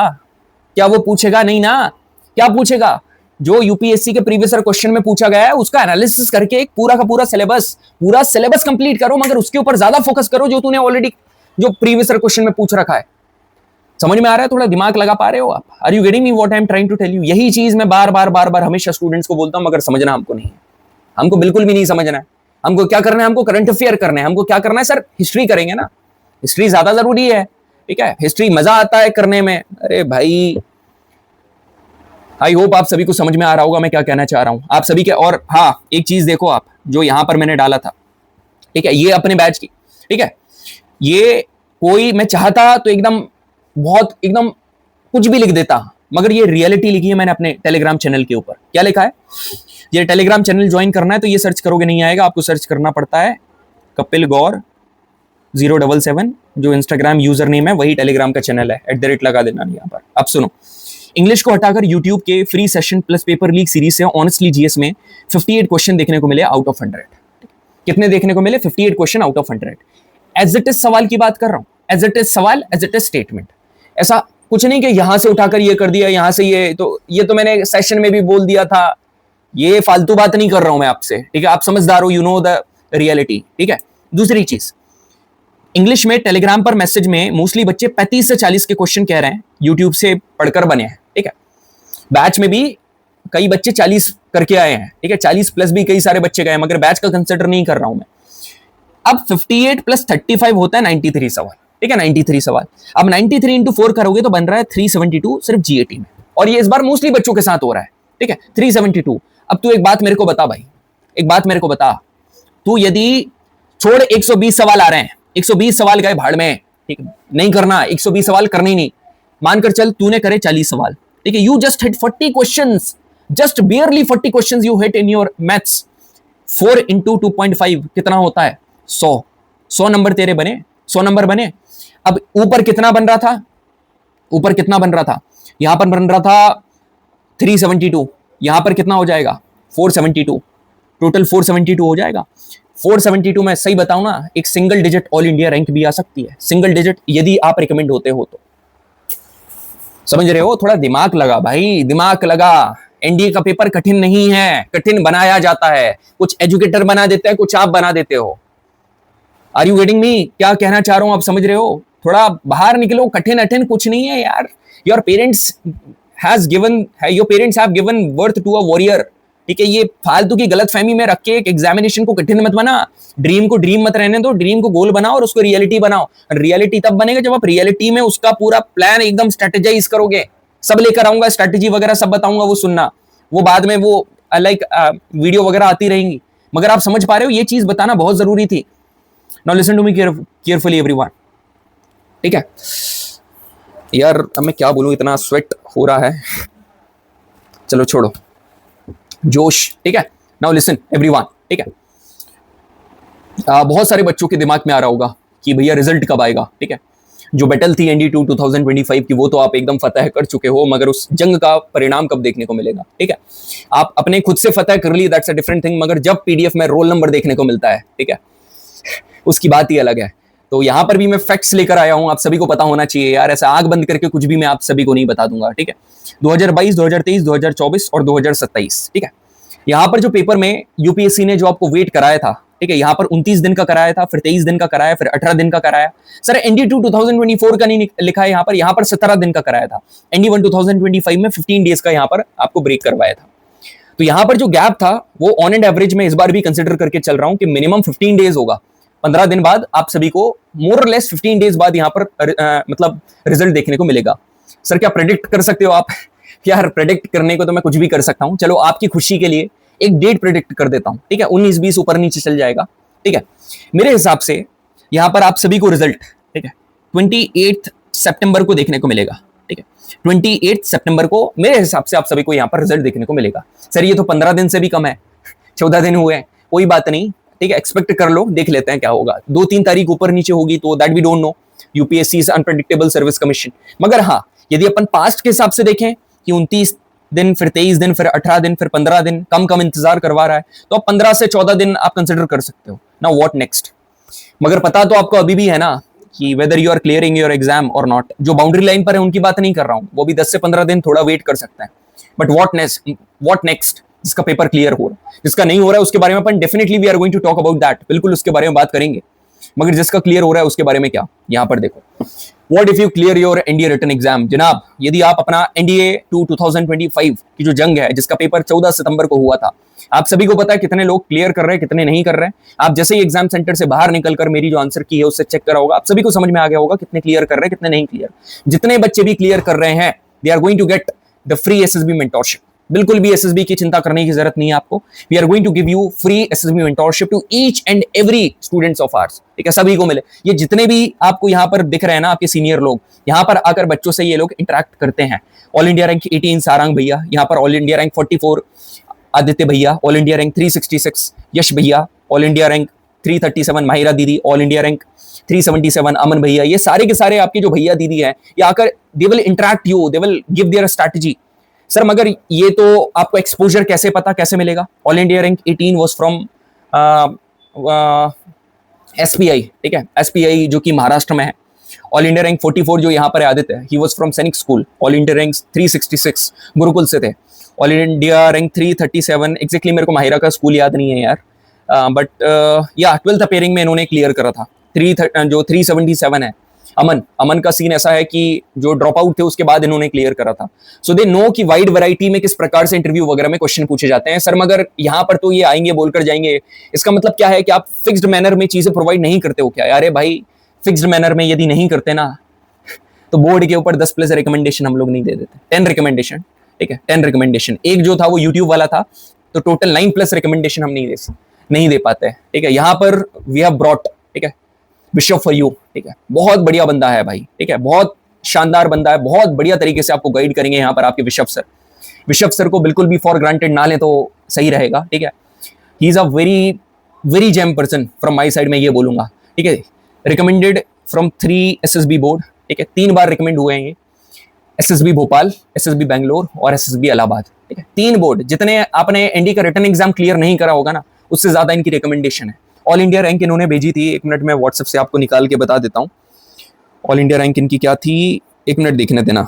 क्या वो पूछेगा? नहीं ना। क्या पूछेगा? जो यूपीएससी के प्रीवियस क्वेश्चन में पूछा गया है उसका एनालिसिस करके एक पूरा का पूरा सिलेबस कंप्लीट करो, मगर उसके ऊपर ज्यादा फोकस करो जो तूने ऑलरेडी जो प्रीवियस क्वेश्चन में पूछ रखा है। समझ में आ रहा है? थोड़ा दिमाग लगा पा रहे हो आप? Are you getting me what I am trying to tell you? यही चीज मैं बार बार हमेशा स्टूडेंट्स को बोलता हूं, मगर समझना हमको नहीं है, हमको बिल्कुल भी नहीं समझना है। हमको क्या करना है? हमको करंट अफेयर करना है। हमको क्या करना है सर? हिस्ट्री करेंगे ना, हिस्ट्री ज्यादा जरूरी है, ठीक है, हिस्ट्री मजा आता है करने में। अरे भाई, आई होप आप सभी को समझ में आ रहा होगा मैं क्या कहना चाह रहा हूं आप सभी के। और हाँ, एक चीज देखो आप, जो यहां पर मैंने डाला था, ठीक है, ये अपने बैच की, ठीक है, ये कोई मैं चाहता तो एकदम बहुत एकदम कुछ भी लिख देता, मगर ये रियलिटी लिखी है मैंने अपने टेलीग्राम चैनल के ऊपर। क्या लिखा है? ये टेलीग्राम चैनल ज्वाइन करना है तो ये सर्च करोगे नहीं आएगा, आपको सर्च करना पड़ता है कपिल गौर 077, जो इंस्टाग्राम यूजर नेम है वही टेलीग्राम का चैनल है, @ लगा देना यहाँ पर। अब सुनो, इंग्लिश को हटाकर यूट्यूब के free session plus paper leak series से ऑनेस्टली जीएस में 58 क्वेश्चन देखने को मिले आउट ऑफ 100। कितने देखने को मिले? 58 question out of 100। As it is सवाल की बात कर रहा हूं, एज इट इज सवाल, एज इट इज स्टेटमेंट। ऐसा कुछ नहीं कि यहां से उठाकर ये कर दिया, यहां से ये तो मैंने सेशन में भी बोल दिया था। ये फालतू बात नहीं कर रहा हूं मैं आपसे, ठीक है, आप समझदार हो, यू नो द रियलिटी, ठीक है। दूसरी चीज, इंग्लिश में टेलीग्राम पर मैसेज में मोस्टली बच्चे 35 से 40 के क्वेश्चन कह रहे हैं, यूट्यूब से पढ़कर बने हैं, ठीक है। बैच में भी कई बच्चे 40 करके आए हैं, ठीक है, 40+ भी कई सारे बच्चे गए हैं, मगर बैच का कंसिडर नहीं कर रहा हूं मैं। अब 58 + 35 होता है 93 सवाल, ठीक है, 93 सवाल। अब 93 इंटू 4 करोगे तो बन रहा है 372 सिर्फ जीएटी में, और ये इस बार मोस्टली बच्चों के साथ हो रहा है, ठीक है, 372। अब तू एक बात मेरे को बता भाई, एक बात मेरे को बता, तू यदि छोड़ 120 सवाल आ रहे हैं, 120 सवाल गए भाड़ में, ठीक है, नहीं करना, 120 सवाल करने ही नहीं। मानकर चल तूने करे 40 सवाल, ठीक है, you just hit 40 questions, just barely 40 questions you hit in your maths. 4 into 2.5 कितना होता है? 100 नंबर तेरे बने, 100 नंबर बने। अब ऊपर कितना बन रहा था? ऊपर कितना बन रहा था? यहां पर बन रहा था 372, यहां पर कितना हो जाएगा? 472, टोटल 472 हो जाएगा। 472 में सही बताऊं ना, एक single digit all India rank भी आ सकती है, सिंगल डिजिट, यदि आप रिकमेंड होते हो तो। समझ रहे हो? थोड़ा दिमाग लगा भाई, दिमाग लगा। एनडीए का पेपर कठिन नहीं है, कठिन बनाया जाता है, कुछ एजुकेटर बना देते हैं, कुछ आप बना देते हो। Are you getting me? क्या कहना चाह रहा हूं आप समझ रहे हो? थोड़ा बाहर निकलो, कठिन अठिन कुछ नहीं है यार। Your parents have given birth to a warrior, ठीक है। ये फालतू की गलतफहमी में रख के एक एग्जामिनेशन को कठिन मत बना, ड्रीम को ड्रीम मत रहने दो, ड्रीम को गोल बनाओ और उसको रियलिटी बनाओ। रियलिटी तब बनेगा जब आप रियलिटी में उसका पूरा प्लान एकदम स्ट्रेटेजाइज करोगे। सब लेकर आऊंगा, स्ट्रेटेजी वगैरह सब बताऊंगा, वो सुनना, वो बाद में वो लाइक वीडियो वगैरह आती रहेंगी, मगर आप समझ पा रहे हो ये चीज बताना बहुत जरूरी थी। Now listen to me carefully everyone, ठीक है। यार अब मैं क्या बोलूं, इतना स्वेट हो रहा है, चलो छोड़ो, जोश, ठीक है। नाउ लिसन एवरीवन, ठीक है। बहुत सारे बच्चों के दिमाग में आ रहा होगा कि भैया रिजल्ट कब आएगा, ठीक है। जो बैटल थी ND2 2025 की, वो तो आप एकदम फतह कर चुके हो, मगर उस जंग का परिणाम कब देखने को मिलेगा? ठीक है, आप अपने खुद से फतह कर ली, दैट्स अ डिफरेंट थिंग, मगर जब PDF में रोल नंबर देखने को मिलता है, ठीक है, उसकी बात ही अलग है। तो यहां पर भी मैं फैक्ट्स लेकर आया हूं, आप सभी को पता होना चाहिए यार, ऐसा आंख बंद करके कुछ भी मैं आप सभी को नहीं बता दूंगा। ठीक है, 2022, 2023, 2024 और 2027। ठीक है, यहां पर जो पेपर में UPSC ने जो आपको वेट कराया था, ठीक है, यहां पर 29 दिन का कराया था, फिर 23 दिन का कराया, फिर 18 दिन का कराया। सर ND2 2024 का नहीं लिखा है यहां पर 17 दिन का कराया था। ND1 2025 में 15 डेज का यहां पर आपको ब्रेक करवाया था। तो यहां पर जो गैप था वो ऑन एंड एवरेज में इस बार भी कंसिडर करके चल रहा हूं कि मिनिमम 15 डेज होगा। 15 दिन बाद आप सभी को मोर और लेस 15 डेज बाद यहां पर मतलब रिजल्ट देखने को मिलेगा। सर क्या प्रेडिक्ट कर सकते हो आप? यार प्रेडिक्ट करने को तो मैं कुछ भी कर सकता हूं, चलो आपकी खुशी के लिए एक डेट प्रेडिक्ट कर देता हूं। ठीक है, 19, 20 ऊपर नीचे चल जाएगा। ठीक है, मेरे हिसाब से यहां पर आप सभी को रिजल्ट, ठीक है, 28 सितंबर को देखने को मिलेगा। ठीक है, 28 सितंबर को मेरे हिसाब से आप सभी को यहां पर रिजल्ट देखने को मिलेगा। सर ये तो 15 दिन से भी कम है, 14 दिन हुए हैं, कोई बात नहीं। ठीक है, एक्सपेक्ट कर लो, देख लेते हैं क्या होगा। 2-3 तारीख ऊपर नीचे होगी तो that we don't know, UPSC is unpredictable service commission. मगर हाँ, यदि अपन पास्ट के हिसाब से देखें कि 29 दिन, फिर 23 दिन, फिर 18 दिन, फिर 15 दिन, कम कम इंतजार करवा रहा है, तो आप 15 से 14 दिन आप कंसिडर कर सकते हो ना। What next? मगर पता तो आपको अभी भी है ना कि whether you are clearing your exam और नॉट। जो बाउंड्री लाइन पर है उनकी बात नहीं कर रहा हूं, वो भी 10 से 15 दिन थोड़ा वेट कर सकता है। But what next? जिसका पेपर क्लियर हो रहा है, जिसका नहीं हो रहा है उसके बारे में अपन definitely we are going to talk about that, बिल्कुल उसके बारे में बात करेंगे। मगर जिसका क्लियर हो रहा है उसके बारे में क्या? यहां पर देखो, what if you clear your NDA written exam. जनाब, यदि आप अपना NDA 2025 की जो जंग है, जिसका पेपर 14 सितंबर को हुआ था, आप सभी को पता है कितने लोग क्लियर कर रहे हैं, कितने नहीं कर रहे हैं। आप जैसे ही एग्जाम सेंटर से बाहर निकलकर मेरी जो आंसर की है उससे चेक करा होगा, आप सभी को समझ में आ गया होगा कितने क्लियर कर रहे हैं, कितने नहीं क्लियर। जितने बच्चे भी क्लियर कर रहे हैं, they are going to get the free SSB mentorship. बिल्कुल भी SSB की चिंता करने की जरूरत नहीं है आपको। We are going to give you free SSB mentorship to each and every students of arts. ठीक है, सभी को मिले। ये जितने भी आपको यहाँ पर दिख रहे हैं ना, आपके सीनियर लोग, यहाँ पर आकर बच्चों से ये लोग इंटरेक्ट करते हैं। ऑल इंडिया रैंक 18 सारंग भैया, यहाँ पर ऑल इंडिया रैंक 44 आदित्य भैया, ऑल इंडिया रैंक 366 यश भैया, ऑल इंडिया रैंक 337 माहिरा दीदी, ऑल इंडिया रैंक 377 अमन भैया। ये सारे के सारे आपके जो भैया दीदी हैं, ये आकर they will interact you, they will give their strategy. Sir मगर ये तो आपको एक्सपोजर कैसे पता, कैसे मिलेगा? All India rank 18 was from SPI। ठीक है, SPI जो कि महाराष्ट्र में है। ऑल इंडिया रैंक 44 जो यहाँ पर आदित्य है, ही वाज फ्रॉम सैनिक school. All India rank 366 Gurukul से थे। ऑल इंडिया रैंक 337 एग्जैक्टली मेरे को माहिरा का स्कूल याद नहीं है यार, बट या 12th अपेयरिंग में इन्होंने क्लियर करा था। जो 377 है अमन का सीन ऐसा है कि जो ड्रॉप आउट थे उसके बाद इन्होंने क्लियर करा था। सो दे नो कि वाइड वैरायटी में किस प्रकार से इंटरव्यू वगैरह में क्वेश्चन पूछे जाते हैं। सर मगर यहाँ पर तो ये आएंगे बोलकर जाएंगे, इसका मतलब क्या है कि आप फिक्स्ड मैनर में चीजें प्रोवाइड नहीं करते हो क्या? अरे भाई, फिक्स्ड मैनर में यदि नहीं करते ना तो बोर्ड के ऊपर 10+ रिकमेंडेशन हम लोग नहीं दे देते, 10 रिकमेंडेशन। ठीक है, 10 रिकमेंडेशन। एक जो था वो यूट्यूब वाला था, तो टोटल 9+ रिकमेंडेशन हम नहीं दे पाते। ठीक है, यहाँ पर वी हैव ब्रॉट, ठीक है, बिशप फॉर यू। ठीक है, बहुत बढ़िया बंदा है भाई। ठीक है, बहुत शानदार बंदा है, बहुत बढ़िया तरीके से आपको गाइड करेंगे यहाँ पर आपके बिशप सर को बिल्कुल भी फॉर ग्रांटेड ना ले तो सही रहेगा। ठीक है, he is a very gem person from my side, मैं ये बोलूंगा। ठीक है, रिकमेंडेड फ्रॉम 3 SSB बोर्ड। ठीक है, 3 बार रिकमेंड हुए हैं ये, SSB भोपाल, SSB बैंगलोर और SSB इलाहाबाद। ठीक है, 3 बोर्ड। जितने आपने ND का रिटर्न एग्जाम क्लियर नहीं करा होगा ना, उससे ज्यादा इनकी रिकमेंडेशन है। ऑल इंडिया रैंक इन्होंने भेजी थी, 1 मिनट में व्हाट्सएप से आपको निकाल के बता देता हूँ। ऑल इंडिया रैंक इनकी क्या थी, 1 मिनट देखने देना।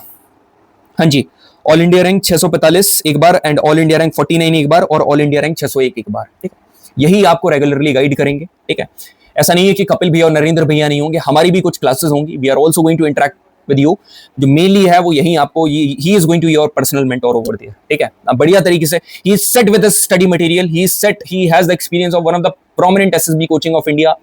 हाँ जी, ऑल इंडिया रैंक 645 एक बार, एंड ऑल इंडिया रैंक 49 एक बार, और ऑल इंडिया रैंक 601 एक बार। ठीक है, यही आपको रेगुलरली गाइड करेंगे। ठीक है, ऐसा नहीं है कि कपिल भैया और नरेंद्र भैया नहीं होंगे, हमारी भी कुछ क्लासेस होंगी। We are also going to interact with you. जो मेनली है वो यही आपको, he is going to your personal mentor over there. ठीक है, बढ़िया तरीके से he is set with study material, he is set, he has the experience of one of the prominent SSB coaching of India.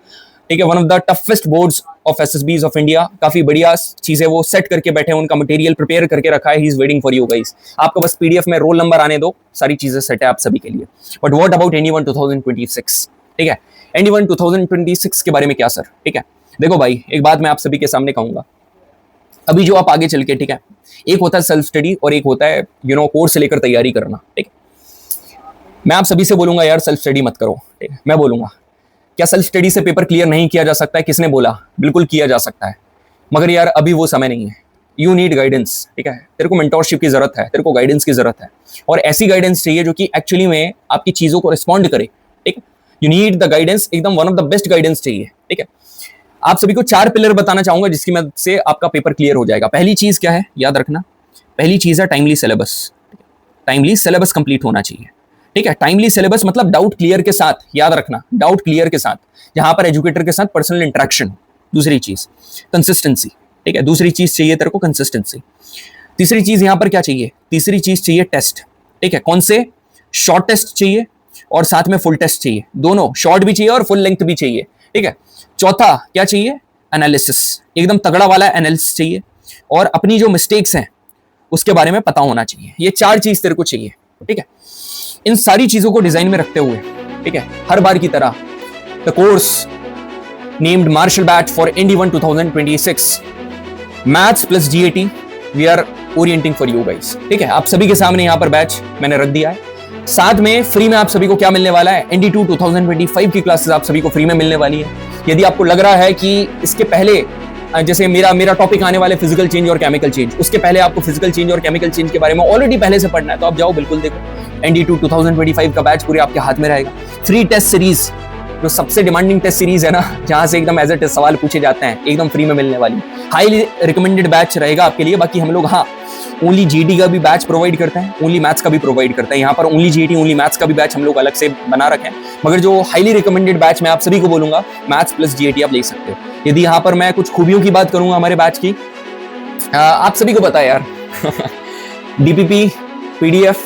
ठीक है, one of the toughest boards of SSBs of India. काफी बढ़िया चीजें वो set करके बैठे हैं, उनका मटेरियल प्रिपेयर करके रखा है। He is waiting for you guys. आपको बस PDF में रोल नंबर आने दो, सारी चीजें सेट है आप सभी के लिए। But what about ND1 2026? ठीक है, ND1 2026 के बारे में क्या सर? ठीक है, देखो भाई, एक बात मैं आप सभी के सामने कहूंगा। अभी जो आप आगे चल के, ठीक है, एक होता है सेल्फ स्टडी और एक होता है कोर्स से लेकर तैयारी करना। ठीक है, मैं आप सभी से बोलूंगा यार सेल्फ स्टडी मत करो। ठीक है, मैं बोलूंगा क्या सेल्फ स्टडी से पेपर क्लियर नहीं किया जा सकता है? किसने बोला? बिल्कुल किया जा सकता है। मगर यार अभी वो समय नहीं है, यू नीड गाइडेंस, ठीक है, तेरे को मेंटोरशिप की जरूरत है, तेरे को गाइडेंस की जरूरत है, और ऐसी गाइडेंस चाहिए जो कि एक्चुअली में आपकी चीजों को रिस्पॉन्ड करे, ठीक है, यू नीड द गाइडेंस, एकदम one of the best guidance चाहिए, ठीक है। आप सभी को 4 पिलर बताना चाहूंगा जिसकी मदद से आपका पेपर क्लियर हो जाएगा। पहली चीज क्या है, याद रखना, पहली चीज है timely syllabus, timely syllabus complete होना चाहिए, ठीक है। टाइमली सिलेबस मतलब डाउट क्लियर के साथ, याद रखना, डाउट क्लियर के साथ, जहां पर एजुकेटर के साथ पर्सनल इंटरेक्शन। दूसरी चीज कंसिस्टेंसी, ठीक है, दूसरी चीज चाहिए तेरे को कंसिस्टेंसी। तीसरी चीज यहां पर क्या चाहिए, तीसरी चीज चाहिए टेस्ट, ठीक है। कौन से, शॉर्ट टेस्ट चाहिए और साथ में फुल टेस्ट चाहिए, दोनों शॉर्ट भी चाहिए और फुल लेंथ भी चाहिए, ठीक है। चौथा क्या चाहिए, एनालिसिस, एकदम तगड़ा वाला एनालिसिस चाहिए, और अपनी जो मिस्टेक्स हैं उसके बारे में पता होना चाहिए। ये 4 चीज तेरे को चाहिए, ठीक है। इन सारी चीजों को डिजाइन में रखते हुए, ठीक है, हर बार की तरह the course named martial batch for ND1 2026 maths plus GAT we are orienting for you guys, ठीक है। आप सभी के सामने यहाँ पर बैच मैंने रख दिया है। साथ में फ्री में आप सभी को क्या मिलने वाला है, ND2 2025 की क्लासेस आप सभी को फ्री में मिलने वाली है। यदि आपको लग रहा है कि इसके पहले जैसे मेरा टॉपिक आने वाले फिजिकल चेंज और केमिकल चेंज, उसके पहले आपको फिजिकल चेंज और केमिकल चेंज के बारे में ऑलरेडी पहले से पढ़ना है, तो आप जाओ बिल्कुल देखो, ND2 2025 का बैच पूरे आपके हाथ में रहेगा। फ्री टेस्ट सीरीज, जो सबसे डिमांडिंग टेस्ट सीरीज है ना, जहां से एकदम एज ए टेस्ट सवाल पूछे जाते हैं, एकदम फ्री में मिलने वाली, हाईली रिकमेंडेड बैच रहेगा आपके लिए। बाकी हम लोग हाँ ओनली GT का भी बैच प्रोवाइड करते हैं, ओनली मैथ्स का भी प्रोवाइड करते हैं। यहाँ पर ओनली GT ओनली मैथ्स का भी बैच हम लोग अलग से बना रखे हैं, मगर जो हाईली रिकमेंडेड बैच मैं आप सभी को बोलूंगा, मैथ्स प्लस GAT आप ले सकते हो। यदि यहाँ पर मैं कुछ खूबियों की बात करूंगा हमारे बैच की, आप सभी को पता है यार DPP, PDF,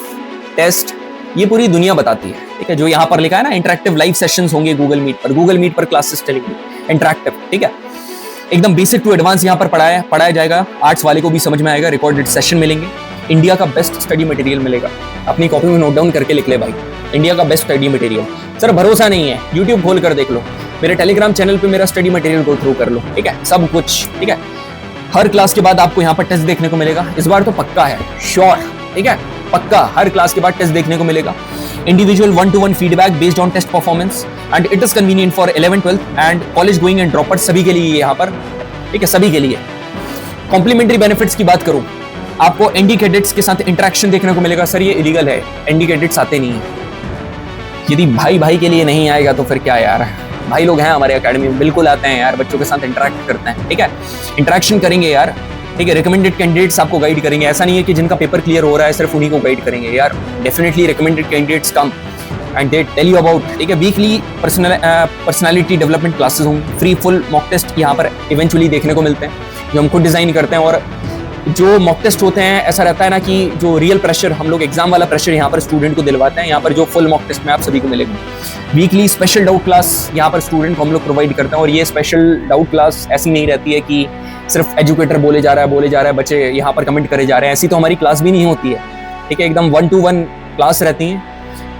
टेस्ट, ये पूरी दुनिया बताती है, ठीक है। जो यहाँ पर लिखा है ना, इंटरेक्टिव लाइव सेशंस होंगे गूगल मीट पर क्लासेस चलेंगी इंटरेक्टिव, ठीक है। एकदम बेसिक टू एडवांस यहाँ पर पढ़ाया जाएगा। आर्ट्स वाले को भी समझ में आएगा, रिकॉर्डेड सेशन मिलेंगे, इंडिया का बेस्ट स्टडी मटेरियल मिलेगा। अपनी कॉपी में नोट डाउन करके लिख ले भाई, इंडिया का बेस्ट स्टडी मटेरियल। सर भरोसा नहीं है, यूट्यूब खोल कर देख लो, मेरे टेलीग्राम चैनल पे मेरा स्टडी मटेरियल गो थ्रू कर लो, ठीक है, सब कुछ, ठीक है। हर क्लास के बाद आपको यहाँ पर टेस्ट देखने को मिलेगा, इस बार तो पक्का है, श्योर, ठीक है, पक्का हर क्लास के बाद टेस्ट देखने को मिलेगा। Individual 1-to-1 feedback based on test performance and it is convenient for 11th 12th and college going and droppers, सभी के लिए यहाँ पर, ठीक है, सभी के लिए। कॉम्प्लीमेंट्री बेनिफिट्स की बात करूं, आपको ND कैडेट्स के साथ इंटरेक्शन देखने को मिलेगा। सर ये इलीगल है, ND कैडेट्स आते नहीं है। यदि भाई के लिए नहीं आएगा तो फिर क्या यार, भाई लोग हैं हमारे एकेडमी में, बिल्कुल आते हैं यार, बच्चों के साथ इंटरेक्ट करते हैं, ठीक है, इंटरेक्शन करेंगे यार, ठीक है। रिकमेंडेड कैंडिडेट्स आपको गाइड करेंगे, ऐसा नहीं है कि जिनका पेपर क्लियर हो रहा है सिर्फ उन्हीं को गाइड करेंगे यार, definitely recommended candidates come and they tell you about, ठीक है। वीकली पर्सनालिटी डेवलपमेंट क्लासेस होंगी, फ्री फुल मॉक टेस्ट यहाँ पर इवेंचुअली देखने को मिलते हैं, जो हम खुद डिजाइन करते हैं। और जो मॉक टेस्ट होते हैं, ऐसा रहता है ना कि जो रियल प्रेशर, हम लोग एग्जाम वाला प्रेशर यहाँ पर स्टूडेंट को दिलवाते हैं, यहाँ पर जो फुल मॉक टेस्ट में आप सभी को मिलेगा। वीकली स्पेशल डाउट क्लास यहाँ पर स्टूडेंट को हम लोग प्रोवाइड करते हैं, और ये स्पेशल डाउट क्लास ऐसी नहीं रहती है कि सिर्फ एजुकेटर बोले जा रहा है, बच्चे यहाँ पर कमेंट करे जा रहे हैं, ऐसी तो हमारी क्लास भी नहीं होती है, ठीक है। एकदम 1-to-1 क्लास रहती है,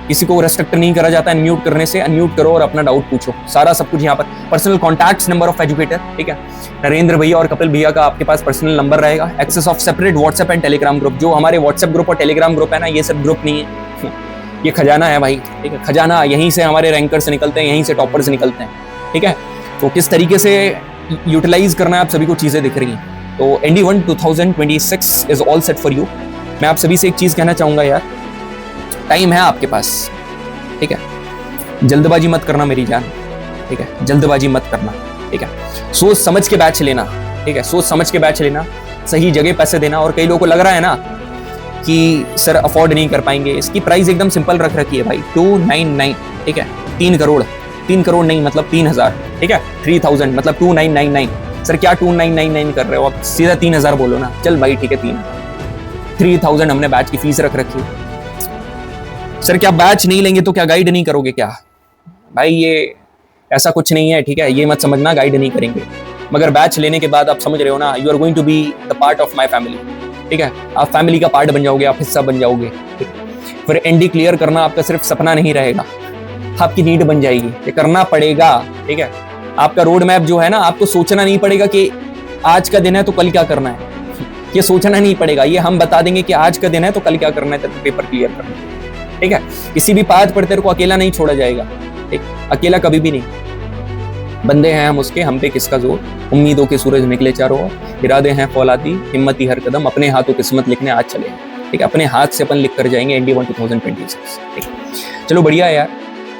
किसी को रेस्ट्रिक्ट नहीं करा जाता अनम्यूट करने से, अनम्यूट करो और अपना डाउट पूछो, सारा सब कुछ यहाँ पर। Personal contacts number of educator, ठीक है, नरेंद्र भैया और कपिल भैया का आपके पास पर्सनल नंबर रहेगा। Access of separate WhatsApp and Telegram group, जो हमारे व्हाट्सएप ग्रुप और टेलीग्राम ग्रुप है ना, ये सब ग्रुप नहीं है, ये खजाना है भाई, ठीक है, खजाना। यहीं से हमारे रैंकर्स निकलते हैं, यहीं से टॉपर्स निकलते हैं, ठीक है। तो किस तरीके से यूटिलाइज करना है आप सभी को चीजें दिख रही हैं। तो ND1 2026 is all set for you. मैं आप सभी से एक चीज कहना चाहूंगा यार, टाइम है आपके पास, ठीक है, जल्दबाजी मत करना मेरी जान, ठीक है, जल्दबाजी मत करना, ठीक है। सोच समझ के बैच लेना, ठीक है, सोच समझ के बैच लेना, सही जगह पैसे देना। और कई लोगों को लग रहा है ना कि सर अफोर्ड नहीं कर पाएंगे, इसकी प्राइस एकदम सिंपल रख रखी है भाई, 299, ठीक है, 3 करोड़ नहीं मतलब 3000, ठीक है, 3000 मतलब 2999। सर क्या 2999 कर रहे हो आप, सीधा 3000 बोलो ना, चल भाई ठीक है, 3000 हमने बैच की फीस रख रखी है। सर क्या बैच नहीं लेंगे तो क्या गाइड नहीं करोगे क्या? भाई ये ऐसा कुछ नहीं है, ठीक है, ये मत समझना गाइड नहीं करेंगे, मगर बैच लेने के बाद आप समझ रहे हो ना, you are going to be the part of my family, ठीक है, आप फैमिली का पार्ट बन जाओगे, आप हिस्सा बन जाओगे, ठीक है। फिर ND क्लियर करना आपका सिर्फ सपना नहीं रहेगा, आपकी नीड बन जाएगी, ये करना पड़ेगा, ठीक है। आपका रोड मैप जो है ना, आपको सोचना नहीं पड़ेगा कि आज का दिन है तो कल क्या करना है, ये सोचना नहीं पड़ेगा, ये हम बता देंगे कि आज का दिन है तो कल क्या करना है, तो पेपर क्लियर करना है, ठीक है। किसी भी पाथ पर तेरे को अकेला नहीं छोड़ा जाएगा, ठीक, अकेला कभी भी नहीं, बंदे हैं हम उसके, हम पे किसका जोर, उम्मीदों के सूरज निकले चारों ओर, इरादे हैं फौलादी, हिम्मत ही हर कदम, अपने हाथों किस्मत लिखने आज चले, ठीक है, अपने हाथ से अपन लिख कर जाएंगे इंडिया 2026, ठीक है। चलो बढ़िया है यार,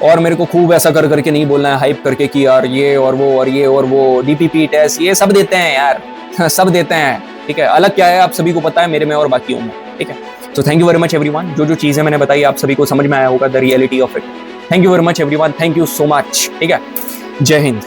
और मेरे को खूब ऐसा कर करके नहीं बोलना है, हाइप करके कि यार ये और वो और ये और वो, डीपीपी टेस्ट ये सब देते हैं यार, सब देते हैं, ठीक है। अलग क्या है आप सभी को पता है, मेरे में और बाकियों में, ठीक है। तो thank you very much everyone, जो जो चीजें मैंने बताई आप सभी को समझ में आया होगा, the reality of it. Thank you very much everyone, thank you so much, ठीक है। जय हिंद।